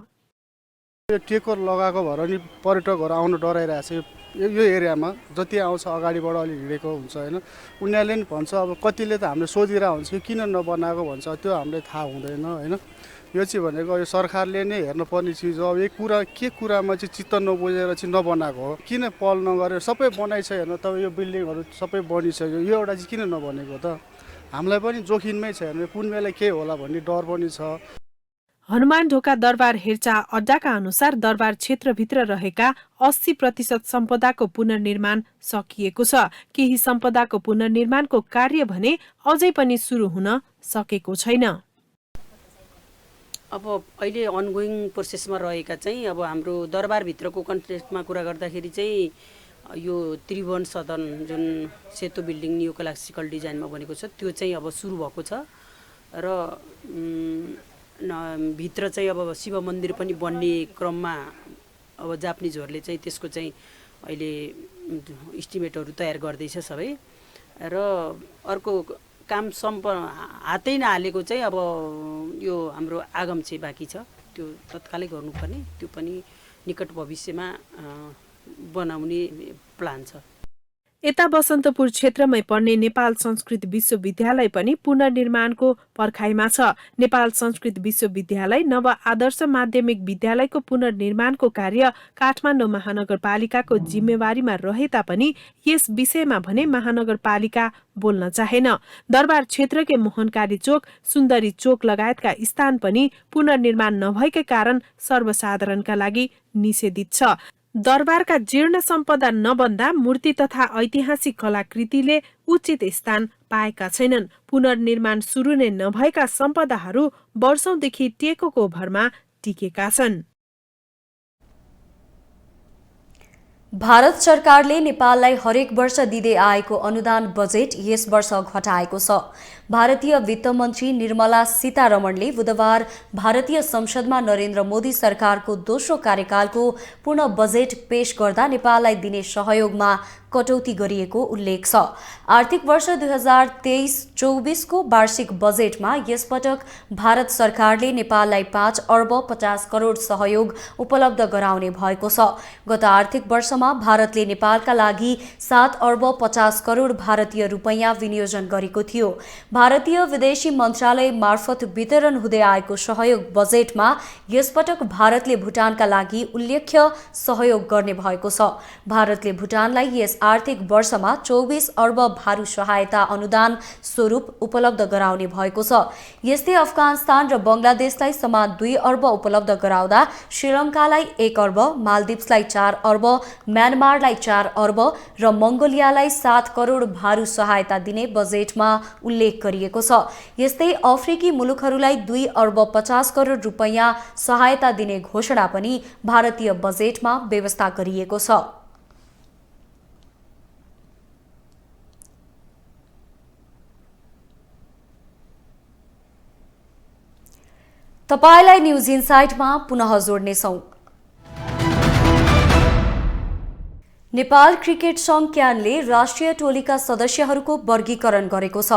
टेकर लगाएको भएर नि पर्यटकहरू आउन डराइरहेछ यो एरियामा जति आउँछ अगाडिबाट अलि हिँडेको हुन्छ होइन उनीहरूले नि भन्छ अब कतिले त हामीले सोधिरहेको हुन्छ कि किन नबनाएको भन्छ त्यो हामीलाई थाहा हुँदैन होइन यो चाहिँ भनेको यो सरकारले नै हेर्नुपर्ने चिज हो यो कुरा के कुरामा चाहिँ चित्त नबुझेर चाहिँ नबनाएको हो किन पहल नगरेर सबै बनाइसक्यो हेर्नु तपाईँ यो बिल्डिङहरू सबै बनिसक्यो यो एउटा चाहिँ किन नबनेको त हामीलाई पनि जोखिममै छ हेर्नु कुन बेला के होला भन्ने डर पनि छ हनुमान ढोका दरबार हेरचाह अड्डाका अनुसार दरबार क्षेत्रभित्र रहेका 80% सम्पदाको पुनर्निर्माण सकिएको छ केही सम्पदाको पुनर्निर्माणको कार्य भने अझै पनि सुरु हुन सकेको छैन अब अहिले अनगोइङ प्रोसेसमा रहेका चाहिँ अब हाम्रो दरबारभित्रको कन्टेक्स्टमा कुरा गर्दाखेरि चाहिँ यो त्रिभुवन सदन जुन सेतो बिल्डिङ न्यू क्लासिकल डिजाइनमा बनेको छ त्यो चाहिँ अब सुरु भएको छ र भित्र चाहिँ अब शिव मन्दिर पनि बन्ने क्रममा अब जापानिजहरूले चाहिँ त्यसको चाहिँ अहिले इस्टिमेटहरू तयार गर्दैछ सबै र अर्को काम हातै नहालेको चाहिँ अब यो हाम्रो आगम चाहिँ बाँकी छ त्यो तत्कालै गर्नुपर्ने त्यो पनि निकट भविष्यमा बनाउने प्लान छ यता बसन्तपुर क्षेत्रमै पर्ने नेपाल संस्कृत विश्वविद्यालय पनि पुनर्निर्माणको पर्खाइमा छ। नेपाल संस्कृत विश्वविद्यालय नव आदर्श माध्यमिक विद्यालयको पुनर्निर्माणको कार्य काठमाडौँ महानगरपालिकाको जिम्मेवारीमा रहे तापनि यस विषयमा भने महानगरपालिका बोल्न चाहेन। दरबार क्षेत्रकै मोहनकारी चोक, सुन्दरी चोक लगायतका स्थान पनि पुनर्निर्माण नभएकै कारण सर्वसाधारणका लागि निषेधित छ। दरबारका जीर्ण सम्पदा नबन्दा मूर्ति तथा ऐतिहासिक कलाकृतिले उचित स्थान पाएका छैनन्। पुनर्निर्माण सुरु नै नभएका सम्पदाहरू वर्षौंदेखि टेकोको भरमा टिकेका छन्। भारत सरकारले नेपाललाई हरेक वर्ष दिँदै आएको अनुदान बजेट यस वर्ष घटाएको छ। भारतीय वित्त मन्त्री निर्मला सीतारमणले बुधबार भारतीय संसदमा नरेन्द्र मोदी सरकारको दोस्रो कार्यकालको पूर्ण बजेट पेश गर्दा नेपाललाई दिने सहयोगमा कटौती गरिएको उल्लेख छ। आर्थिक वर्ष 2023-24 को वार्षिक बजेटमा यसपटक भारत सरकारले नेपाललाई 5 अर्ब 50 करोड सहयोग उपलब्ध गराउने भएको छ। गत आर्थिक वर्षमा भारतले नेपालका लागि 7 अर्ब 50 करोड भारतीय रुपैयाँ विनियोजन गरेको थियो। भारतीय विदेशी मन्त्रालय मार्फत वितरण हुँदै आएको सहयोग बजेटमा यसपटक भारतले भुटानका लागि उल्लेख्य सहयोग गर्ने भएको छ। भारतले भुटानलाई यस आर्थिक वर्षमा 24 अर्ब भारु सहायता अनुदान स्वरूप उपलब्ध गराउने भएको छ। यस्तै अफगानिस्तान र बंगलादेशलाई समान 2 अर्ब उपलब्ध गराउँदा श्रीलङ्कालाई 1 अर्ब, मालदिप्सलाई 4 अर्ब, म्यानमारलाई 4 अर्ब र मंगोलियालाई 7 करोड भारु सहायता दिने बजेटमा उल्लेख गरिएको छ। यस्तै अफ्रिकी मुलुकहरूलाई 2 अर्ब 50 करोड रुपैयाँ सहायता दिने घोषणा पनि भारतीय बजेटमा व्यवस्था गरिएको छ। तपाईलाई न्यूज इनसाइटमा पुनः जोड्नेछौं। नेपाल क्रिकेट संघ क्यानले राष्ट्रिय टोलीका सदस्यहरूको वर्गीकरण गरेको छ।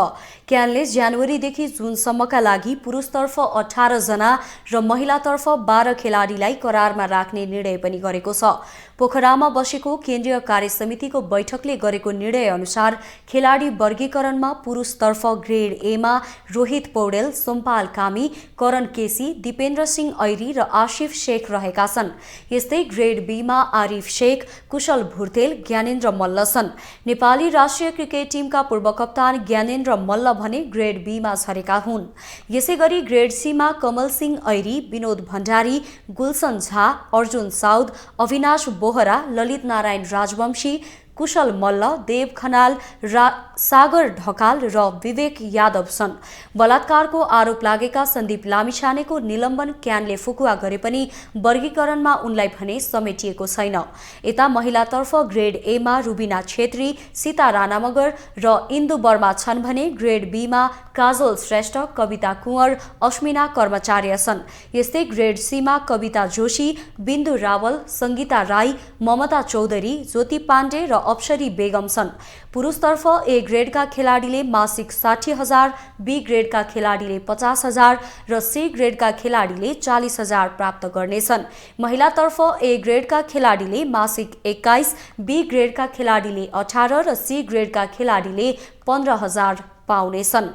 क्यानले जनवरीदेखि जुनसम्मका लागि पुरुषतर्फ 18 जना र महिलातर्फ 12 खेलाडीलाई करारमा राख्ने निर्णय पनि गरेको छ। पोखरामा बसेको केन्द्रीय कार्यसमितिको बैठकले गरेको निर्णय अनुसार खेलाडी वर्गीकरणमा पुरुषतर्फ ग्रेड ए मा रोहित पौडेल, सोमपाल कामी, करण केसी, दिपेन्द्र सिंह ऐरी र आशिफ शेख रहेका छन्। यस्तै ग्रेड बी मा आरिफ शेख, कुशल भुर्तेल, ज्ञानेन्द्र मल्ल छन्। नेपाली राष्ट्रिय क्रिकेट टिमका पूर्व कप्तान ज्ञानेन्द्र मल्ल भने ग्रेड बी मा झरेका हुन्। यसैगरी ग्रेड सी मा कमल सिंह ऐरी, विनोद भण्डारी, गुलसन झा, अर्जुन साउद, अविनाश बोहरा, ललित नारायण राजवंशी, कुशल मल्ल, देव खनाल, सागर ढकाल र विवेक यादव छन्। बलात्कारको आरोप लागेका सन्दीप लामिछानेको निलम्बन क्यानले फुकुवा गरे पनि वर्गीकरणमा उनलाई भने समेटिएको छैन। यता महिलातर्फ ग्रेड ए मा रुबिना छेत्री, सीता राणा मगर र इन्दु वर्मा छन् भने ग्रेड बी मा काजल श्रेष्ठ, कविता कुँवर, अश्मिना कर्मचार्य छन्। यस्तै ग्रेड सी मा कविता जोशी, बिन्दु रावल, संगीता राई, ममता चौधरी, ज्योति पाण्डे र अप्सरी बेगम छन्। पुरुषतर्फ ए ग्रेडका खेलाडीले मासिक 60,000, बी ग्रेडका खेलाडीले 50,000 र सी ग्रेडका खेलाडीले 40,000 प्राप्त गर्नेछन्। महिलातर्फ ए ग्रेडका खेलाडीले मासिक 21, बी ग्रेडका खेलाडीले 18 र सी ग्रेडका खेलाडीले 15,000 पाउनेछन्।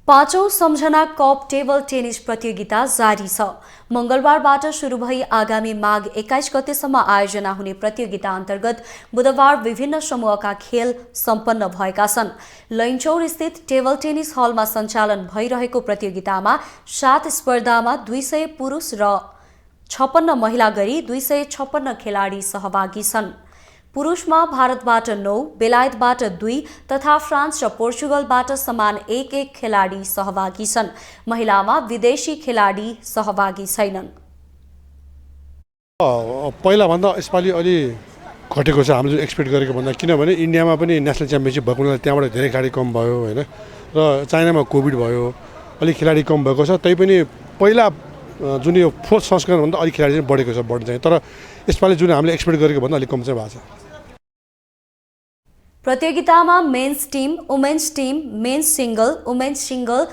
पाँचौं सम्झना कप टेबल टेनिस प्रतियोगिता जारी छ। मंगलबारबाट सुरु भई आगामी माघ 21 गतेसम्म आयोजना हुने प्रतियोगिता अन्तर्गत बुधबार विभिन्न समूहका खेल सम्पन्न भएका छन्। लैनचौर स्थित टेबल टेनिस हलमा सञ्चालन भइरहेको प्रतियोगितामा 7 स्पर्धामा 200 पुरुष र 56 महिला गरी 256 खेलाडी सहभागी छन्। पुरुषमा भारतबाट 9, बेलायतबाट 2 तथा फ्रान्स र पोर्चुगलबाट समान 1-1 खेलाडी सहभागी छन्। महिलामा विदेशी खेलाडी सहभागी छैनन्। पहिलाभन्दा यसपालि अलि घटेको छ हामीले एक्सपेक्ट गरेको भन्दा, किनभने इन्डियामा पनि नेसनल च्याम्पियनसिप भएको हुनाले त्यहाँबाट धेरै खेलाडी कम भयो होइन, र चाइनामा कोभिड भयो, अलिक खेलाडी कम भएको छ। तैपनि पहिला जुन यो फोर्थ संस्करणभन्दा अलिक खेलाडी चाहिँ बढेको छ, बढ्न चाहिँ, तर यसपालि जुन हामीले एक्सपेक्ट गरेको भन्दा अलिक कम चाहिँ भएको छ। प्रतियोगितामा men's team, women's team, men's single, women's single,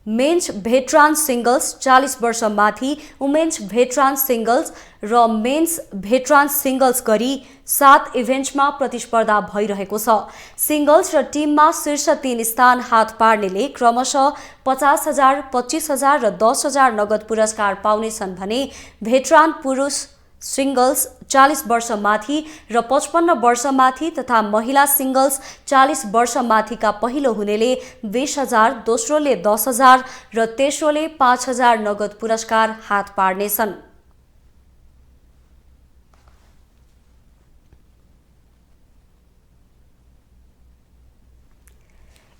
men's veteran singles 40 वर्षमाथि, वुमेन्स भेटरान सिङ्गल्स र मेन्स भेटरान सिङ्गल्स गरी 7 इभेन्टमा प्रतिस्पर्धा भइरहेको छ। सिङ्गल्स र टिममा शीर्ष 3 स्थान हात पार्नेले क्रमशः 50,000, 25,000 र 10,000 नगद पुरस्कार पाउनेछन् भने भेटरान पुरुष सिङ्गल्स 40 वर्षमाथि र 55 वर्षमाथि तथा महिला सिङ्गल्स 40 वर्षमाथिका पहिलो हुनेले 20,000, दोस्रोले 10,000 र तेस्रोले 5,000 नगद पुरस्कार हात पार्नेछन्।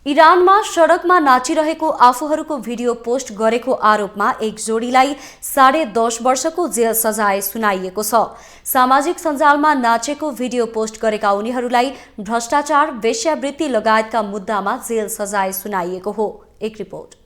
इरानमा सडकमा नाचिरहेको आफूहरूको भिडियो पोस्ट गरेको आरोपमा एक जोडीलाई 10.5 वर्षको जेल सजाय सुनाइएको छ। सामाजिक सञ्जालमा नाचेको भिडियो पोस्ट गरेका उनीहरूलाई भ्रष्टाचार, वेश्यावृत्ति लगायतका मुद्दामा जेल सजाय सुनाइएको हो। एक रिपोर्ट।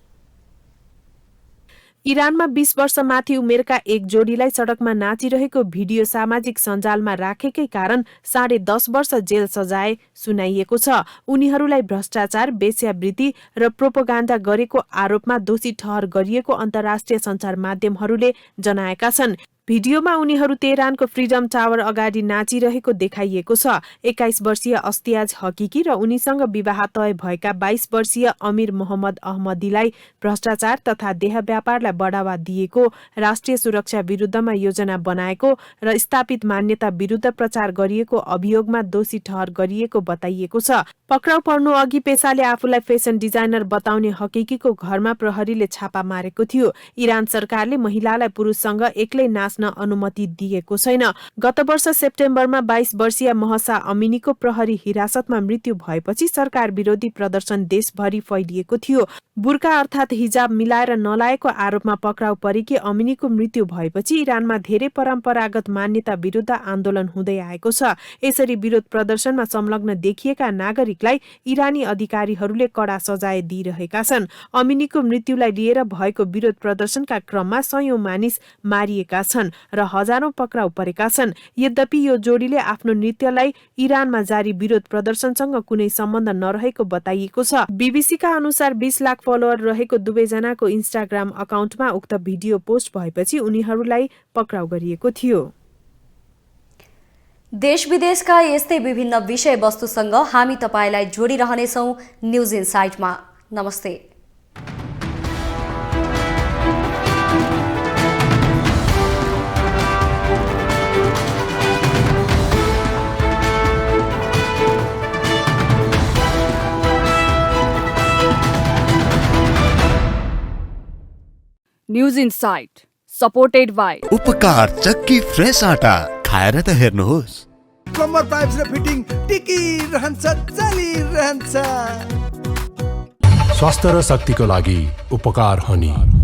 इरानमा 20 वर्षमाथि उमेरका एक जोडीलाई सडकमा नाचिरहेको भिडियो सामाजिक सञ्जालमा राखेकै कारण 10.5 वर्ष जेल सजाय सुनाइएको छ। उनीहरूलाई भ्रष्टाचार, वेश्यावृत्ति र प्रोपोगान्डा गरेको आरोपमा दोषी ठहर गरिएको अन्तर्राष्ट्रिय सञ्चार माध्यमहरूले जनाएका छन्। भिडियोमा उनीहरू तेहरानको फ्रिडम टावर अगाडि नाचिरहेको देखाइएको छ। 21 वर्षीय अस्तियाज हकिकी र उनीसँग विवाह तय भएका 22 वर्षीय अमीर मोहम्मद अहमदीलाई भ्रष्टाचार तथा देह व्यापारलाई बढावा दिएको, राष्ट्रिय सुरक्षा विरुद्धमा योजना बनाएको र स्थापित मान्यता विरुद्ध प्रचार गरिएको अभियोगमा दोषी ठहर गरिएको बताइएको छ। पक्राउ पर्नु अघि पेसाले आफूलाई फेसन डिजाइनर बताउने हकिकीको घरमा प्रहरीले छापा मारेको थियो। इरान सरकारले महिलालाई पुरुषसँग एक्लै नाच्न अनुमति दिएको छैन। गत वर्ष सेप्टेम्बरमा 22 वर्षीय महसा अमिनीको प्रहरी हिरासतमा मृत्यु भएपछि सरकार विरोधी प्रदर्शन देशभरि फैलिएको थियो। बुर्का अर्थात् हिजाब मिलाएर नलाएको आरोपमा पक्राउ परेकी अमिनीको मृत्यु भएपछि इरानमा धेरै परम्परागत मान्यता विरुद्ध आन्दोलन हुँदै आएको छ। यसरी विरोध प्रदर्शनमा संलग्न देखिएका नागरिकलाई इरानी अधिकारीहरूले कडा सजाय दिइरहेका छन्। अमिनीको मृत्युलाई लिएर भएको विरोध प्रदर्शनका क्रममा 100औं मानिस मारिएका छन् र हजारौं पक्राउ परेका छन्। यद्यपि यो जोडीले आफ्नो नृत्यलाई इरानमा जारी विरोध प्रदर्शनसँग कुनै सम्बन्ध नरहेको बताइएको छ। बीबीसीका अनुसार 20 लाख फलोअर रहेको दुवैजनाको इन्स्टाग्राम अकाउन्टमा उक्त भिडियो पोस्ट भएपछि उनीहरूलाई पक्राउ गरिएको थियो। देश विदेशका यस्तै विभिन्न विषयवस्तुसँग हामी तपाईलाई जोडिरहनेछौँ न्युज इनसाइटमा। नमस्ते। न्यूज इनसाइट सपोर्टेड बाय उपकार चक्की फ्रेश आटा खाएर त हेर्नुहोस्। प्लम्बर पाइप्स र फिटिङ टिकिरहन्छ, चलिरहन्छ। स्वास्थ्य र शक्तिको लागि उपकार हनी।